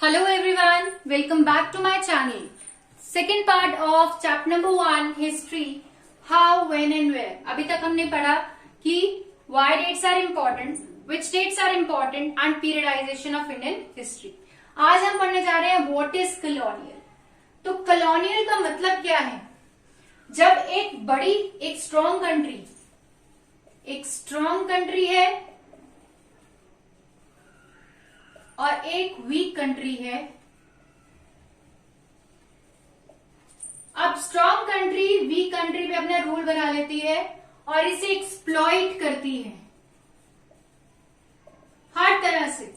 Hello everyone, welcome back to my channel. Second part of chapter number 1 history, how, when and where. अभी तक हमने पढ़ा कि why dates are important, which dates are important and periodization of Indian history. आज हम पढ़ने जा रहे हैं what is colonial. तो colonial का मतलब क्या है? जब एक स्ट्रॉन्ग कंट्री है और एक वीक कंट्री है। अब स्ट्रॉन्ग कंट्री वीक कंट्री पे अपना रूल बना लेती है और इसे एक्सप्लॉइट करती है हर तरह से,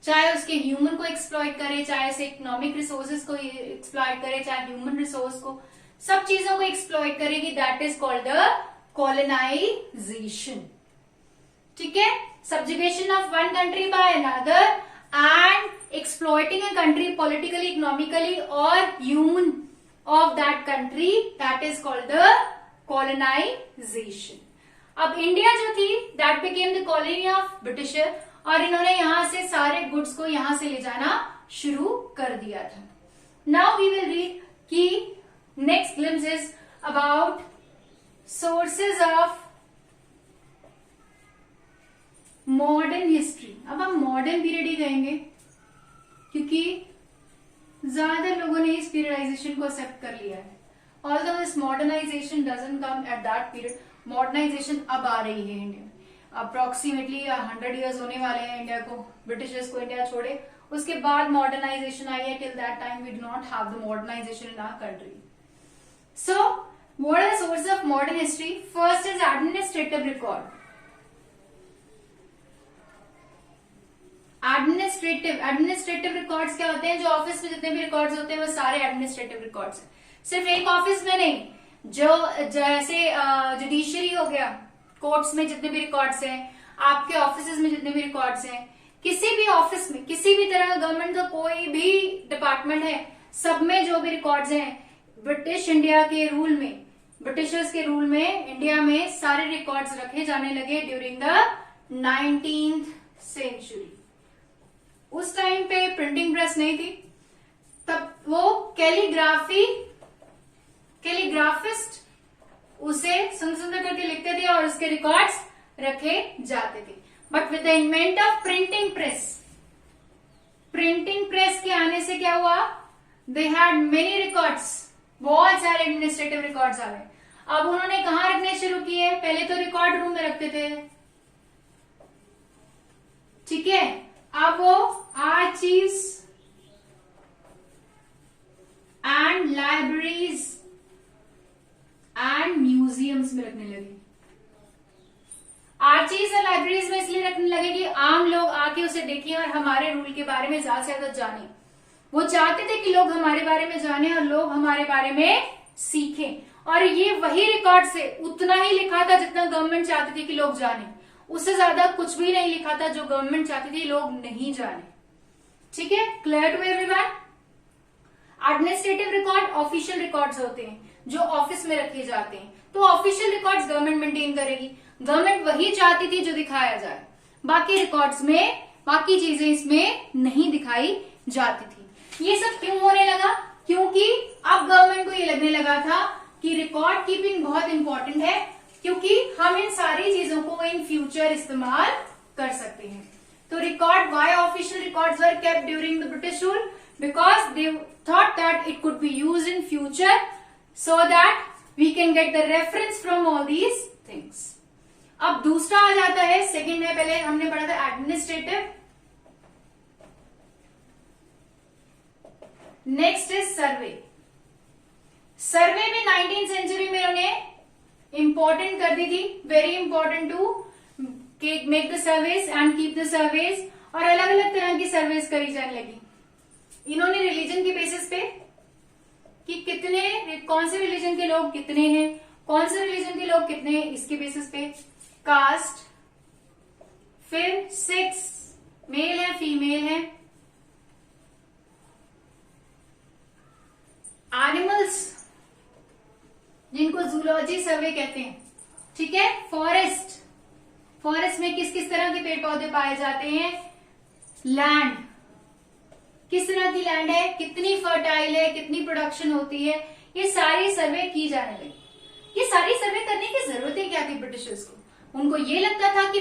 चाहे उसके ह्यूमन को एक्सप्लॉइट करे, चाहे उसे इकोनॉमिक रिसोर्सेज को एक्सप्लॉइट करे, चाहे ह्यूमन रिसोर्स को, सब चीजों को एक्सप्लॉइट करेगी। That is called the colonisation. ठीक है, subjugation of one country by another and exploiting a country politically, economically or human of that country, that is called the colonization. अब इंडिया जो थी that became the colony of Britisher और इन्होंने यहां से सारे गुड्स को यहां से ले जाना शुरू कर दिया था। Now we will read कि next glimpse is about sources of modern history. अब हम मॉडर्न पीरियड ही कहेंगे क्योंकि ज्यादा लोगों ने इस पीरियडाइजेशन को एक्सेप्ट कर लिया है। Although this modernisation doesn't come at that period. Modernisation अब आ रही है इंडिया में, अप्रोक्सीमेटली 100 इयर्स होने वाले हैं इंडिया को, ब्रिटिशर्स को इंडिया छोड़े, उसके बाद मॉडर्नाइजेशन आई है। Till that time we do not have the modernisation in our country. So what are the sources of modern history? First is administrative record. Administrative records क्या होते हैं? जो ऑफिस में जितने भी रिकॉर्ड्स होते हैं वो सारे एडमिनिस्ट्रेटिव रिकॉर्ड्स हैं। सिर्फ एक ऑफिस में नहीं, जो जैसे जुडिशरी हो गया, कोर्ट्स में जितने भी रिकॉर्ड्स हैं, आपके ऑफिस में जितने भी रिकॉर्ड्स हैं, किसी भी ऑफिस में, किसी भी तरह का गवर्नमेंट का कोई भी डिपार्टमेंट है, सब में जो भी रिकॉर्ड्स हैं, ब्रिटिश इंडिया के रूल में, ब्रिटिशर्स के रूल में इंडिया में सारे रिकॉर्ड्स रखे जाने लगे ड्यूरिंग द 19th सेंचुरी। उस टाइम पे प्रिंटिंग प्रेस नहीं थी, तब वो कैलीग्राफिस्ट उसे सुंदर करके लिखते थे और उसके रिकॉर्ड्स रखे जाते थे। But with the invent of printing press के आने से क्या हुआ? दे हैड मेनी रिकॉर्ड्स, बहुत सारे एडमिनिस्ट्रेटिव रिकॉर्ड्स आ गए। अब उन्होंने कहाँ रखने शुरू किए? पहले तो रिकॉर्ड रूम में रखते थे, ठीक है, अब वो archives and libraries and museums में रखने लगे। आर्चीव्स और लाइब्रेरीज में इसलिए रखने लगे कि आम लोग आके उसे देखें और हमारे रूल के बारे में ज्यादा से ज्यादा जाने। वो चाहते थे कि लोग हमारे बारे में जाने और लोग हमारे बारे में सीखें। और ये वही रिकॉर्ड से उतना ही लिखा था जितना गवर्नमेंट चाहती थी कि लोग जाने, उससे ज्यादा कुछ भी नहीं लिखा था जो गवर्नमेंट चाहती थी लोग नहीं जाने। ठीक है, clear to everyone? Administrative record official records होते हैं जो ऑफिस में रखे जाते हैं। तो ऑफिशियल रिकॉर्ड्स गवर्नमेंट मेंटेन करेगी, गवर्नमेंट वही चाहती थी जो दिखाया जाए, बाकी रिकॉर्ड्स में बाकी चीजें इसमें नहीं दिखाई जाती थी। ये सब क्यों होने लगा? क्योंकि अब गवर्नमेंट को ये लगने लगा था कि रिकॉर्ड कीपिंग बहुत इंपॉर्टेंट है, क्योंकि हम इन सारी चीजों को इन फ्यूचर इस्तेमाल कर सकते हैं। तो record, why official records were kept during the British rule? Because they thought that it could be used in future so that we can get the reference from all these things. अब दूसरा आ जाता है, second है, पहले हमने पढ़ा था administrative, next is survey. Survey में 19th सेंचुरी में उन्हें इंपॉर्टेंट कर दी थी, very important to make the surveys and keep the surveys, और अलग अलग तरह की सर्वेस करी जाने लगी। इन्होंने रिलीजन के बेसिस पे कि कितने, कौन से रिलीजन के लोग कितने हैं, कौन से रिलीजन के लोग कितने हैं, इसके बेसिस पे कास्ट, फिर सेक्स, मेल है फीमेल है, एनिमल्स जिनको जूलॉजी सर्वे कहते हैं, ठीक है, फॉरेस्ट में किस किस तरह के पेड़ पौधे पाए जाते हैं, लैंड किस तरह की लैंड है, कितनी फर्टाइल है, कितनी प्रोडक्शन होती है, ये सारी सर्वे की जाने लगी। ये सारी सर्वे करने की जरूरत क्या थी ब्रिटिशर्स को? उनको ये लगता था कि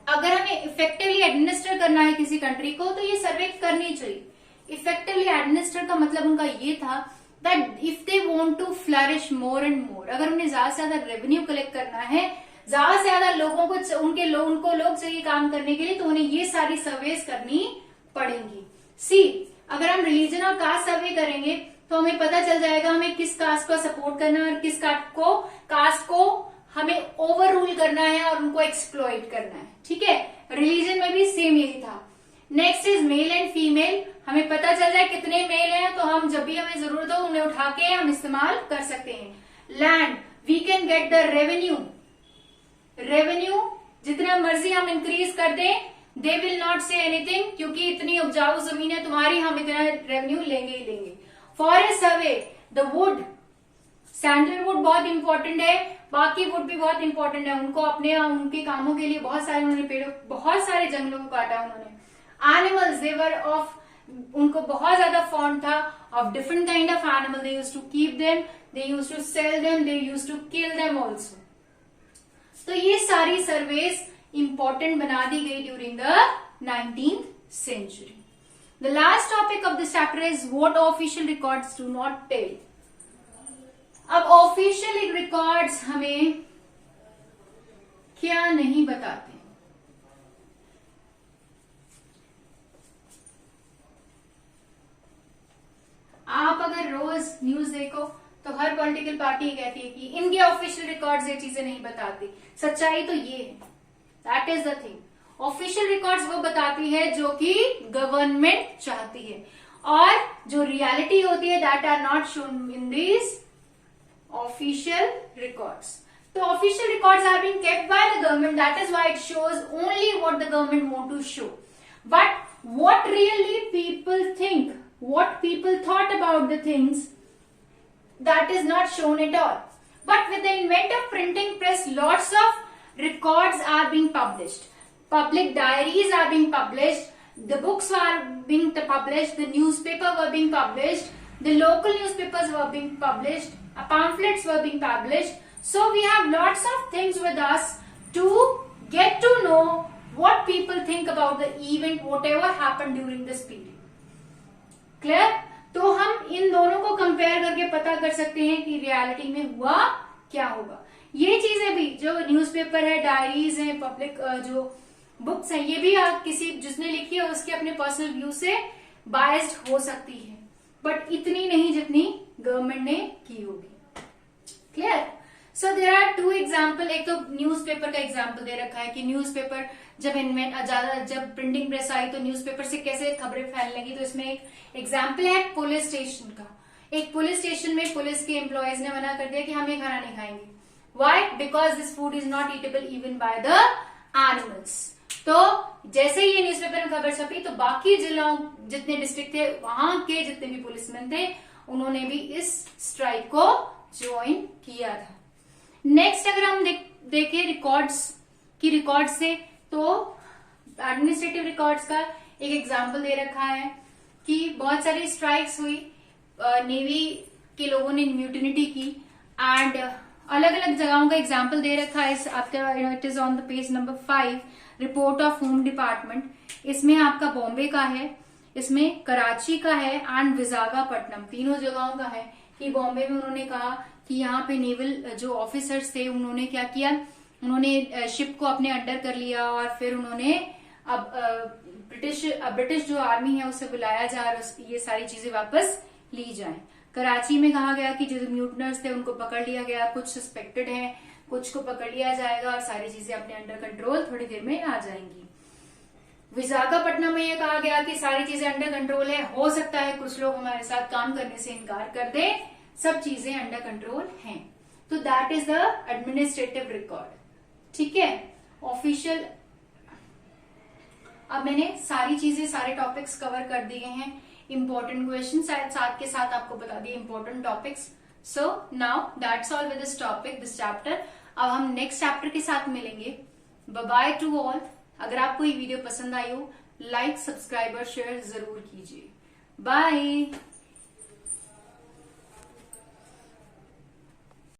अगर हमें इफेक्टिवली एडमिनिस्टर करना है किसी कंट्री को तो ये सर्वे करनी चाहिए। इफेक्टिवली एडमिनिस्टर का मतलब उनका ये था that if they want to flourish more and more, अगर उन्हें ज्यादा से ज्यादा रेवेन्यू कलेक्ट करना है, ज्यादा से ज्यादा लोगों को उनको लोग चाहिए काम करने के लिए, तो उन्हें ये सारी सर्वेस करनी पड़ेंगी। सी, अगर हम रिलीजन और कास्ट सर्वे करेंगे तो हमें पता चल जाएगा हमें किस कास्ट को सपोर्ट करना है और किस कास्ट को हमें ओवर रूल करना है और उनको एक्सप्लॉइट करना है। ठीक है, रिलीजन में भी सेम यही था। Next is male and female, हमें पता चल जाए कितने मेल हैं तो हम जब भी हमें जरूरत हो उन्हें उठा के हम इस्तेमाल कर सकते हैं। Land, we can get the revenue जितना मर्जी हम इंक्रीज कर दें, they will not say anything, क्योंकि इतनी उपजाऊ जमीन है तुम्हारी, हम इतना रेवेन्यू लेंगे ही लेंगे। Forest survey, the wood, sandalwood बहुत इंपॉर्टेंट है, बाकी वुड भी बहुत इंपॉर्टेंट है। उनको उनके कामों के लिए बहुत सारे जंगलों को काटा उन्होंने। एनिमल्स, देवर ऑफ, उनको बहुत ज्यादा फॉन्ड था of different kind of animal, they used to keep them, they used to sell them, they used to kill them also. तो ये सारी सर्वेस इंपॉर्टेंट बना दी गई during the 19th century. The last topic of this chapter is what official records do not tell. अब official records हमें क्या नहीं बताते? आप अगर रोज न्यूज देखो तो हर पॉलिटिकल पार्टी कहती है कि इनके ऑफिशियल रिकॉर्ड्स ये चीजें नहीं बताती। सच्चाई तो ये है, that is the thing. Official records वो बताती है जो कि गवर्नमेंट चाहती है, और जो रियलिटी होती है that are not shown in this official records. So official records are being kept by the government, that is why it shows only what the government want to show. But what really people think, what people thought about the things, that is not shown at all. But with the invent of printing press, lots of records are being published. Public diaries are being published, the books are being published, the newspaper were being published, the local newspapers were being published, pamphlets were being published. So we have lots of things with us to get to know what people think about the event, whatever happened during this period. Clear? तो हम इन दोनों को compare करके पता कर सकते हैं कि रियलिटी में हुआ क्या होगा। ये चीजें भी जो न्यूज़पेपर है, डायरीज है, पब्लिक जो बुक्स है, ये भी किसी जिसने लिखी है उसके अपने पर्सनल व्यू से बायस्ड हो सकती है, बट इतनी नहीं जितनी गवर्नमेंट ने की होगी। Clear? So there are two example. एक तो न्यूज़पेपर का एग्जाम्पल दे रखा है कि न्यूज़पेपर जब प्रिंटिंग प्रेस आई तो न्यूज़पेपर से कैसे खबरें फैलने लगी। तो इसमें एक एग्जाम्पल है पुलिस स्टेशन का। एक पुलिस स्टेशन में पुलिस के एम्प्लॉयज ने मना कर दिया कि हम ये खाना नहीं खाएंगे। Why? Because this food is not eatable even by the animals. तो जैसे ही ये न्यूज़पेपर में खबर छपी तो बाकी जिलों जितने डिस्ट्रिक्ट थे वहां के जितने भी पुलिसमैन थे उन्होंने भी इस स्ट्राइक को ज्वाइन किया था। नेक्स्ट अगर हम देखें रिकॉर्ड्स से, तो एडमिनिस्ट्रेटिव रिकॉर्ड्स का एक एग्जाम्पल दे रखा है कि बहुत सारी स्ट्राइक्स हुई, नेवी के लोगों ने म्यूटिनिटी की, एंड अलग अलग जगहों का एग्जाम्पल दे रखा है। आपका it is on the page number 5, report of home department. इसमें आपका बॉम्बे का है, इसमें कराची का है एंड विशाखापट्टनम, तीनों जगहों का है। कि बॉम्बे में उन्होंने कहा कि यहाँ पे नेवल जो ऑफिसर्स थे उन्होंने क्या किया, उन्होंने शिप को अपने अंडर कर लिया और फिर उन्होंने अब ब्रिटिश जो आर्मी है उसे बुलाया जाए और ये सारी चीजें वापस ली जाएं। कराची में कहा गया कि जो म्यूटनर्स थे उनको पकड़ लिया गया, कुछ सस्पेक्टेड हैं, कुछ को पकड़ लिया जाएगा और सारी चीजें अपने अंडर कंट्रोल थोड़ी देर में आ जाएंगी। विशाखापट्टनम में यह कहा गया कि सारी चीजें अंडर कंट्रोल है, हो सकता है कुछ लोग हमारे साथ काम करने से इनकार कर दे, सब चीजें अंडर कंट्रोल हैं। तो that is the administrative record. ठीक है, ऑफिशियल। अब मैंने सारी चीजें, सारे टॉपिक्स कवर कर दिए हैं। इंपॉर्टेंट क्वेश्चन शायद साथ के साथ आपको बता दिए important topics. So now that's all with this topic, this chapter. अब हम नेक्स्ट चैप्टर के साथ मिलेंगे। Bye bye to all. अगर आपको ये वीडियो पसंद आई हो, लाइक, सब्सक्राइब और शेयर जरूर कीजिए। बाय।